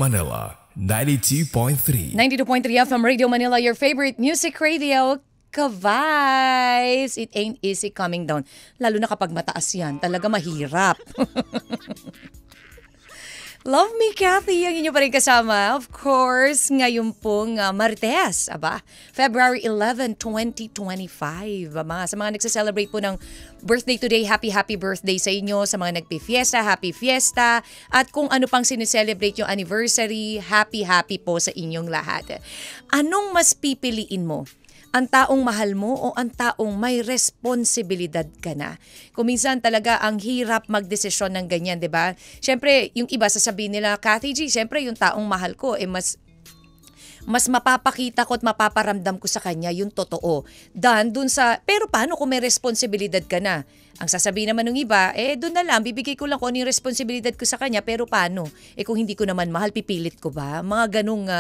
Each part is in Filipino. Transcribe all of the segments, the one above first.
Manila, 92.3. 92.3 FM Radio Manila, your favorite music radio. Ka-vibes! It ain't easy coming down. Lalo na kapag mataas yan, talaga mahirap. Love Me, Kathy, ang inyo pa rin kasama. Of course, ngayon pong Martes, February 11, 2025. Sa mga nagsa-celebrate po ng birthday today, happy birthday sa inyo. Sa mga nagpi-fiesta, happy fiesta. At kung ano pang sineselebrate yung anniversary, happy po sa inyong lahat. Anong mas pipiliin mo? Ang taong mahal mo o ang taong may responsibilidad ka na? Kung minsan talaga ang hirap magdesisyon ng ganyan, di ba? Siyempre, yung iba sasabihin nila, Kathy G, siyempre yung taong mahal ko, mas mapapakita ko at mapaparamdam ko sa kanya yung totoo. Pero paano kung may responsibilidad ka na? Ang sasabihin naman ng iba, doon na lang, bibigay ko lang kung ano yung responsibilidad ko sa kanya, pero paano? Kung hindi ko naman mahal, pipilit ko ba? Mga ganung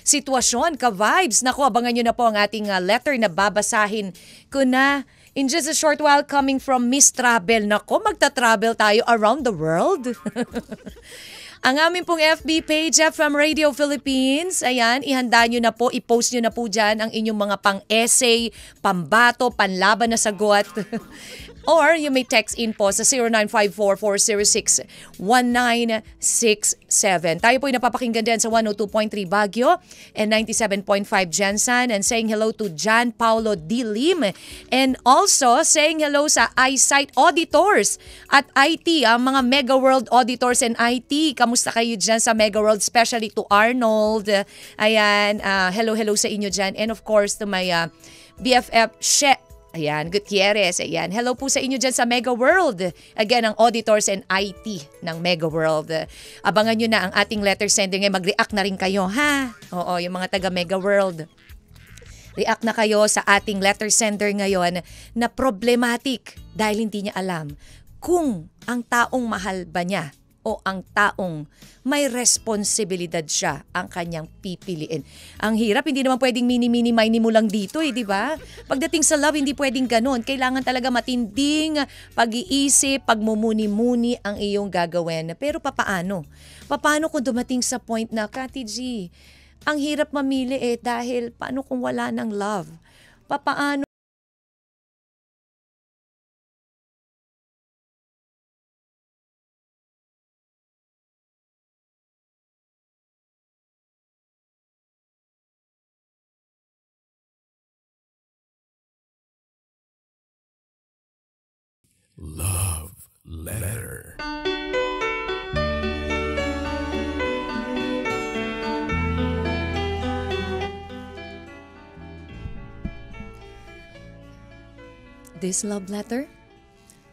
sitwasyon, ka-vibes. Naku, abangan nyo na po ang ating letter na babasahin ko na. In just a short while, coming from Miss Travel. Naku, magta-travel tayo around the world. Ang aming pong FB page, FM Radio Philippines. Ayan, ihanda nyo na po, i-post nyo na po dyan ang inyong mga pang-essay, pambato, panlaban na sagot. Or you may text in po sa 0954-406-1967. Tayo po ay napapakinggan din sa 102.3 Baguio and 97.5 Jensen, and saying hello to John Paulo D. Lim, and also saying hello sa iSight Auditors at IT, ang mga Mega World Auditors and IT. Kamusta kayo dyan sa Mega World, especially to Arnold. Ayan, hello sa inyo dyan. And of course to my BFF Ayan, Gutierrez. Ayan, hello po sa inyo dyan sa Mega World. Again, ang auditors and IT ng Mega World. Abangan nyo na ang ating letter sender ngayon. Mag-react na rin kayo, ha? Oo, yung mga taga Mega World. React na kayo sa ating letter sender ngayon na problematic dahil hindi niya alam kung ang taong mahal ba niya o ang taong may responsibilidad siya ang kanyang pipiliin. Ang hirap, hindi naman pwedeng mini-mini mo lang dito di ba? Pagdating sa love, hindi pwedeng ganun. Kailangan talaga matinding pag-iisip, pagmumuni-muni ang iyong gagawin. Pero papaano? Paano kung dumating sa point na, Kathy G, ang hirap mamili dahil paano kung wala ng love? Papaano? Love Letter. This love letter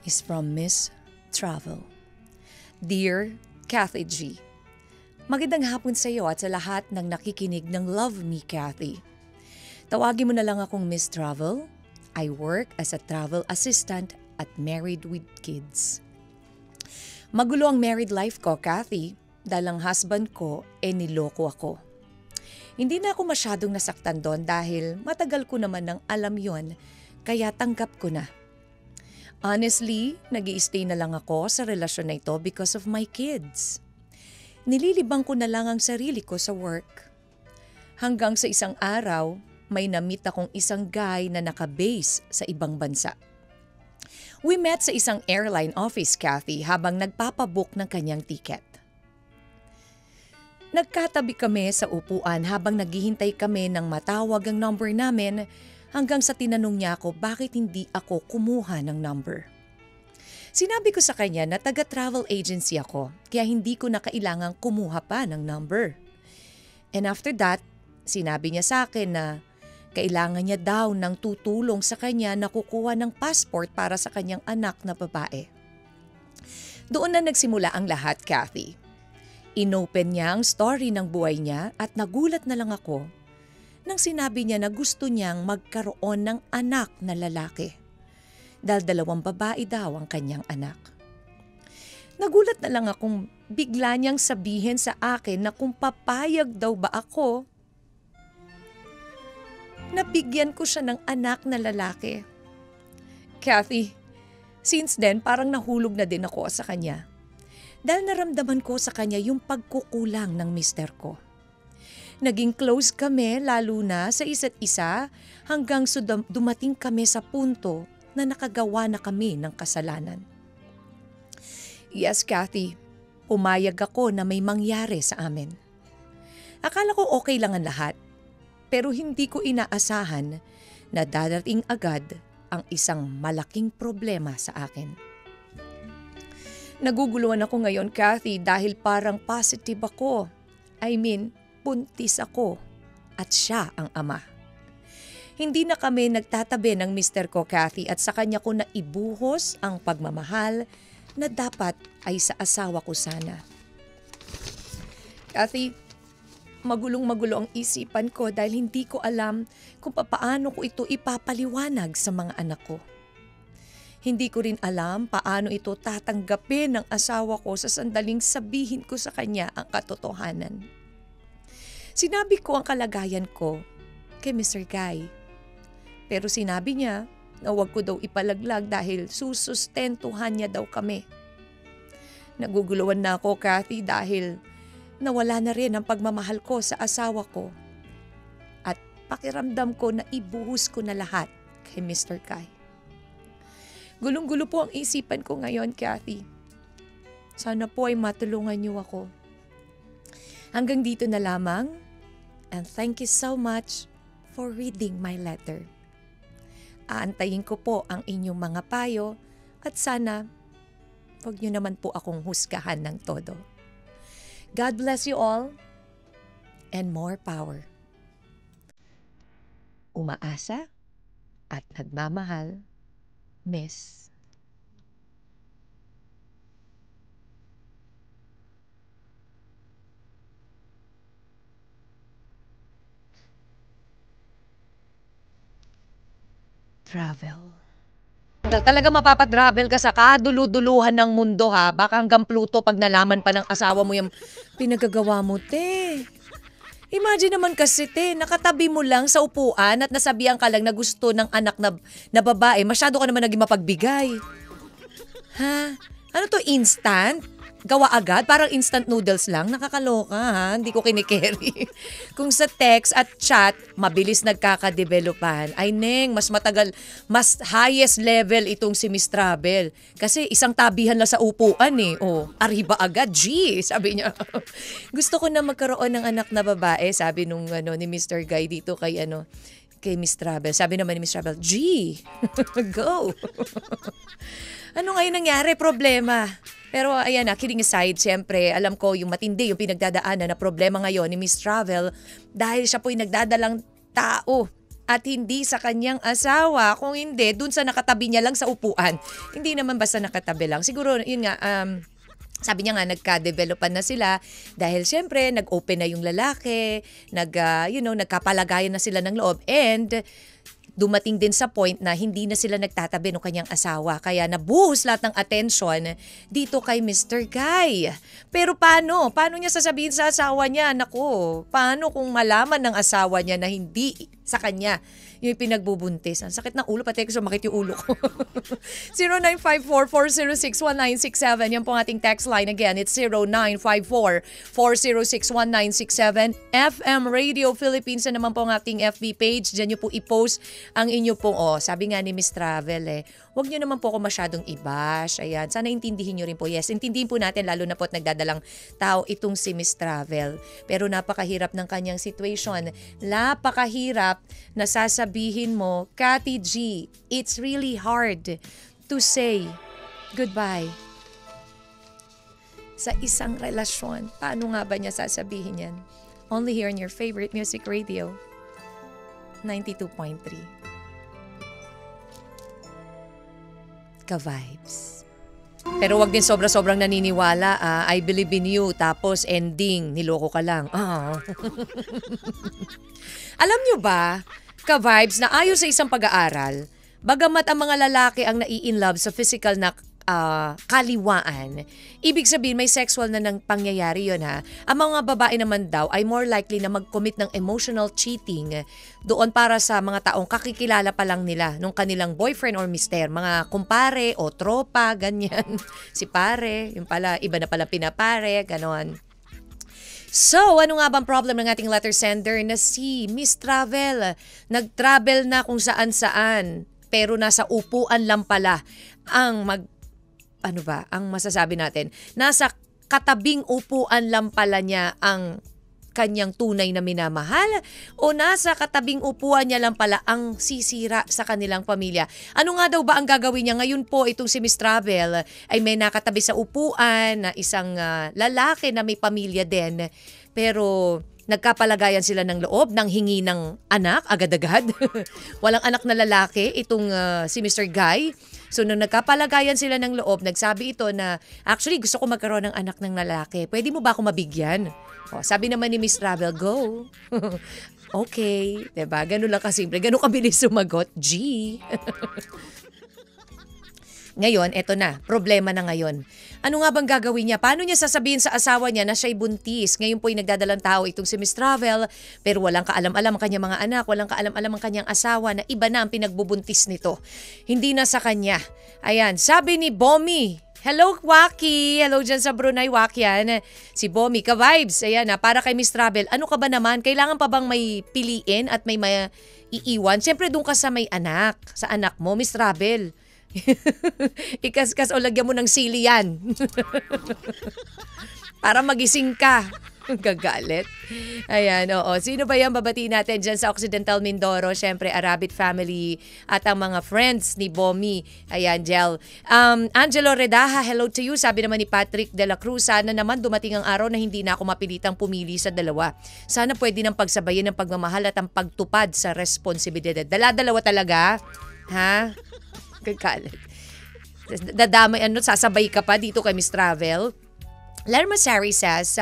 is from Miss Travel. Dear Kathy G, magandang hapon sa iyo at sa lahat ng nakikinig ng Love Me, Kathy. Tawagin mo na lang akong Miss Travel. I work as a travel assistant at married with kids. Magulo ang married life ko, Kathy, dahil ang husband ko niloko ako. Hindi na ako masyadong nasaktan doon dahil matagal ko naman nang alam yon, kaya tanggap ko na. Honestly, nag-i-stay na lang ako sa relasyon na ito because of my kids. Nililibang ko na lang ang sarili ko sa work. Hanggang sa isang araw, may na-meet akong isang guy na naka-base sa ibang bansa. We met sa isang airline office, Kathy, habang nagpapabook ng kanyang ticket. Nagkatabi kami sa upuan habang naghihintay kami ng matawag ang number namin hanggang sa tinanong niya ako bakit hindi ako kumuha ng number. Sinabi ko sa kanya na taga-travel agency ako kaya hindi ko na kailangang kumuha pa ng number. And after that, sinabi niya sa akin na kailangan niya daw ng tutulong sa kanya na kukuha ng passport para sa kanyang anak na babae. Doon na nagsimula ang lahat, Kathy. Inopen niya ang story ng buhay niya at nagulat na lang ako nang sinabi niya na gusto niyang magkaroon ng anak na lalaki. Dahil 2 babae daw ang kanyang anak. Nagulat na lang akong bigla niyang sabihin sa akin na kung papayag daw ba ako, nabigyan ko siya ng anak na lalaki. Kathy, since then parang nahulog na din ako sa kanya. Dahil naramdaman ko sa kanya yung pagkukulang ng mister ko. Naging close kami lalo na sa isa't isa hanggang dumating kami sa punto na nakagawa na kami ng kasalanan. Yes, Kathy, pumayag ako na may mangyari sa amin. Akala ko okay lang ang lahat. Pero hindi ko inaasahan na dadating agad ang isang malaking problema sa akin. Naguguluhan ako ngayon, Kathy, dahil parang positive ako. I mean, buntis ako at siya ang ama. Hindi na kami nagtatabi ng mister ko, Kathy, at sa kanya ko na ibuhos ang pagmamahal na dapat ay sa asawa ko sana. Kathy, magulong-magulo ang isipan ko dahil hindi ko alam kung paano ko ito ipapaliwanag sa mga anak ko. Hindi ko rin alam paano ito tatanggapin ng asawa ko sa sandaling sabihin ko sa kanya ang katotohanan. Sinabi ko ang kalagayan ko kay Mr. Guy. Pero sinabi niya na huwag ko daw ipalaglag dahil susustentuhan niya daw kami. Naguguluhan na ako, Kathy, dahil nawala na rin ang pagmamahal ko sa asawa ko. At pakiramdam ko na ibuhos ko na lahat kay Mr. Kai. Gulong-gulo po ang isipan ko ngayon, Kathy. Sana po ay matulungan niyo ako. Hanggang dito na lamang. And thank you so much for reading my letter. Aantayin ko po ang inyong mga payo at sana huwag niyo naman po akong husgahan ng todo. God bless you all and more power. Umaasa at nagmamahal, Miss. Travel. Talaga mapapatravel ka sa kaduluduluhan ng mundo, ha? Baka hanggang Pluto pag nalaman pa ng asawa mo yung pinagagawa mo, te. Imagine naman kasi, te, nakatabi mo lang sa upuan at nasabihan ka lang na gusto ng anak na babae. Masyado ka naman naging mapagbigay. Ha? Ano to, instant? Gawa agad? Parang instant noodles lang? Nakakaloka, ha? Hindi ko kinikerry. Kung sa text at chat, mabilis nagkakadevelopan. Ay, Neng, mas matagal, mas highest level itong si Miss Travel. Kasi isang tabihan lang sa upuan eh. Oh, arriba agad, G, sabi niya. Gusto ko na magkaroon ng anak na babae, sabi nung ni Mr. Guy dito kay Miss Travel. Sabi naman ni Miss Travel, G, go. Ano ngayon nangyari? Problema. Pero ayan na, kidding aside, siyempre, alam ko yung matindi, yung pinagdadaanan na problema ngayon ni Miss Travel dahil siya po'y nagdadalang tao at hindi sa kanyang asawa. Kung hindi, dun sa nakatabi niya lang sa upuan. Hindi naman basta nakatabi lang. Siguro, yun nga, sabi niya nga, nagka-developan na sila dahil siyempre, nag-open na yung lalaki, nagkapalagayan na sila ng loob and dumating din sa point na hindi na sila nagtatabi ng kanyang asawa. Kaya nabuhos lahat ng attention dito kay Mr. Guy. Pero paano? Paano niya sasabihin sa asawa niya? Naku, paano kung malaman ng asawa niya na hindi sa kanya yung pinagbubuntis. Ang sakit ng ulo, pati ko sumakit yung ulo ko. 0954-406-1967. Yan po ang ating text line. Again, it's 0954-406-1967. FM Radio Philippines na naman po ang ating FB page. Diyan nyo po i-post ang inyo pong, sabi nga ni Miss Travel huwag nyo naman po ako masyadong i-bash. Ayan, sana intindihin nyo rin po. Yes, intindihin po natin lalo na po at nagdadalang tao itong si Miss Travel. Pero napakahirap ng kanyang situation. Napakahirap na sasabihin mo, Cathy G, it's really hard to say goodbye sa isang relasyon. Paano nga ba niya sasabihin yan? Only here on your favorite music radio, 92.3. Ka-vibes. Pero wag din sobra-sobrang naniniwala, I believe in you, tapos ending, niloko ka lang. Alam nyo ba, ka-vibes, na ayon sa isang pag-aaral, bagamat ang mga lalaki ang nai-inlove sa physical na kaliwaan, ibig sabihin may sexual na nang pangyayari yun ha. Ang mga babae naman daw ay more likely na mag-commit ng emotional cheating doon para sa mga taong kakikilala pa lang nila nung kanilang boyfriend or mister, mga kumpare o tropa, ganyan. Si pare, yung pala, iba na pala pinapare, ganon. So, ano nga bang problem ng ating letter sender na si Miss Travel? Nag-travel na kung saan-saan, pero nasa upuan lang pala ang ang masasabi natin? Nasa katabing upuan lang pala niya ang kanyang tunay na minamahal o nasa katabing upuan niya lang pala ang sisira sa kanilang pamilya. Ano nga daw ba ang gagawin niya? Ngayon po itong si Miss Travel ay may nakatabi sa upuan na isang lalaki na may pamilya din, pero nagkapalagayan sila ng loob ng hingi ng anak agad-agad. Walang anak na lalaki itong si Mr. Guy. So nung nagkapalagayan sila ng loob, nagsabi ito na actually gusto ko magkaroon ng anak ng lalaki. Pwede mo ba ako mabigyan? Sabi naman ni Miss Travel, go. Okay, 'di ba? Ganun lang kasimple, ganun kabilis sumagot. G. Ngayon, eto na, problema na ngayon. Ano nga bang gagawin niya? Paano niya sasabihin sa asawa niya na siya'y buntis? Ngayon po'y nagdadalang tao itong si Miss Travel, pero walang kaalam-alam ang kanyang mga anak, walang kaalam-alam ang kanyang asawa na iba na ang pinagbubuntis nito. Hindi na sa kanya. Ayan, sabi ni Bomi, hello, Waki. Hello dyan sa Brunei, Waki yan. Si Bomi, ka-vibes. Ayan para kay Miss Travel. Ano ka ba naman? Kailangan pa bang may piliin at may iiwan? Siyempre, doon ka sa may anak. Sa anak mo, Miss Travel. Ikas-kas o lagyan mo ng sili yan. Para magising ka. Gagalit. Ayan, oo. Sino ba yan babatiin natin dyan sa Occidental Mindoro? Siyempre, Arabit family at ang mga friends ni Bomi. Ayan, Jel. Angelo Redaha, hello to you. Sabi naman ni Patrick de la Cruz, sana naman dumating ang araw na hindi na ako mapilitang pumili sa dalawa. Sana pwede nang pagsabayin ng pagmamahal at ang pagtupad sa responsibilidad. Dala-dalawa talaga? Ha? Gagalit. Dadamay, sasabay ka pa dito kay Miss Travel? Lerma Sari says,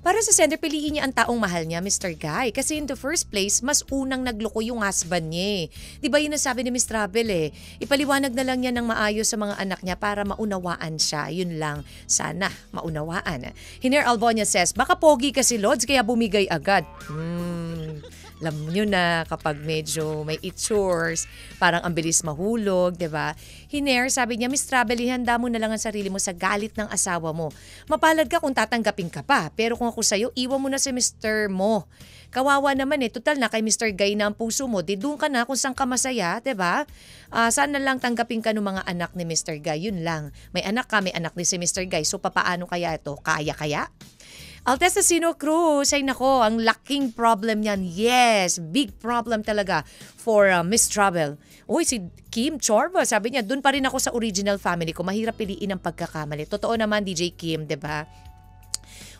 para sa sender, piliin niya ang taong mahal niya, Mr. Guy. Kasi in the first place, mas unang nagloko yung husband niya. Di ba yun ang sabi ni Miss Travel Ipaliwanag na lang niya ng maayos sa mga anak niya para maunawaan siya. Yun lang. Sana maunawaan. Hiner Albonia says, baka pogi kasi Lods kaya bumigay agad. Alam nyo na kapag medyo may chores, parang ang bilis mahulog, di ba? Hiner, sabi niya, Miss Travel, ihanda mo na lang ang sarili mo sa galit ng asawa mo. Mapalad ka kung tatanggapin ka pa, pero kung ako sa'yo, iwan mo na si Mr. mo. Kawawa naman total na kay Mr. Guy na ang puso mo, di doon ka na kung saan ka masaya, di ba? Sana lang tanggapin ka ng mga anak ni Mr. Guy, yun lang. May anak ka, may anak ni si Mr. Guy, so papaano kaya ito? Kaya? Altesa Sino Cruz, ay nako, ang laking problem niyan. Yes, big problem talaga for Miss Travel. Uy, si Kim Chorba, sabi niya, dun pa rin ako sa original family ko. Mahirap piliin ang pagkakamali. Totoo naman, DJ Kim, diba?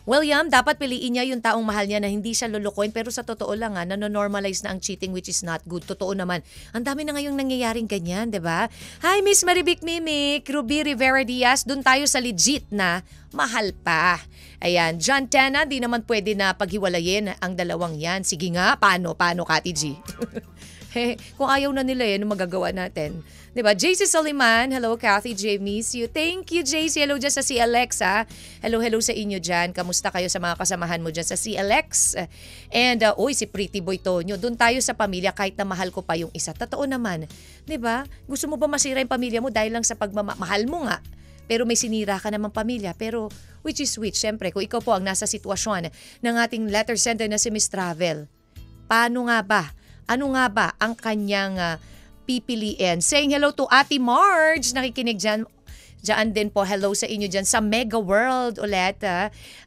William, dapat piliin niya yung taong mahal niya na hindi siya lulukoyin, pero sa totoo lang nanonormalize na ang cheating, which is not good. Totoo naman. Ang dami na ngayong nangyayaring ganyan, diba? Hi, Miss Maribik Mimik, Ruby Rivera Diaz, dun tayo sa legit na mahal pa. Ayan, John Tena, di naman pwede na paghiwalayin ang dalawang yan. Sige nga, paano, Kati G? Kung ayaw na nila ano magagawa natin? Diba? JC Soliman, hello Kathy J. Miss you. Thank you JC. Hello dyan sa CLX ha. Hello sa inyo dyan. Kamusta kayo sa mga kasamahan mo dyan sa CLX? And si Pretty Boy Tonyo, doon tayo sa pamilya kahit na mahal ko pa yung isa. Totoo naman. Diba? Gusto mo ba masira yung pamilya mo dahil lang sa pagmamahal mo nga? Pero may sinira ka namang pamilya. Pero which is which? Siyempre, kung ikaw po ang nasa sitwasyon ng ating letter sender na si Miss Travel, paano nga ba? Ano nga ba ang kanyang pipiliin? Saying hello to Ate Marge. Nakikinig dyan. Diyan din po, hello sa inyo dyan sa Mega World ulit.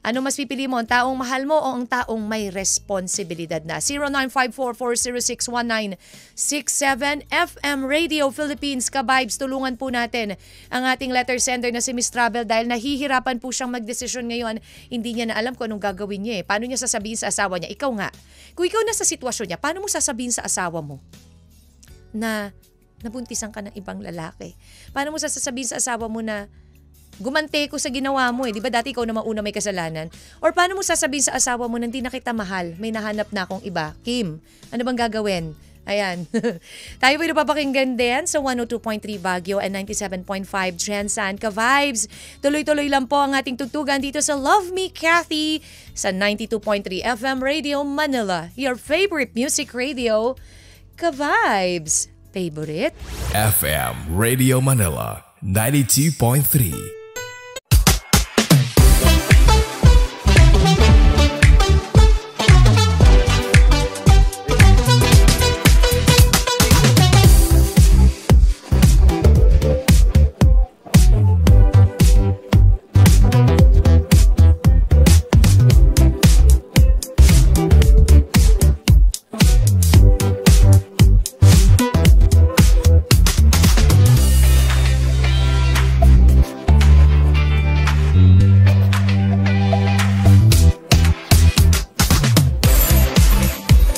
Ano mas pipili mo? Ang taong mahal mo o ang taong may responsibilidad na? 0954-406-1967 FM Radio Philippines. Ka-vibes, tulungan po natin ang ating letter sender na si Miss Travel dahil nahihirapan po siyang magdesisyon ngayon. Hindi niya na alam kung anong gagawin niya. Paano niya sasabihin sa asawa niya? Ikaw nga. Kung ikaw na sa sitwasyon niya, paano mo sasabihin sa asawa mo na nabuntisan ka ng ibang lalaki? Paano mo sasabihin sa asawa mo na gumante ko sa ginawa mo eh? Di ba dati ikaw na mauna may kasalanan? Or paano mo sasabihin sa asawa mo na hindi na kita mahal, may nahanap na akong iba? Kim, ano bang gagawin? Ayan. Tayo po napapakinggan din sa 102.3 Baguio and 97.5 Jensan. Ka-vibes, tuloy-tuloy lang po ang ating tugtugan dito sa Love Me Kathy sa 92.3 FM Radio Manila. Your favorite music radio. Ka-vibes. Favorite? FM Radio Manila 92.3.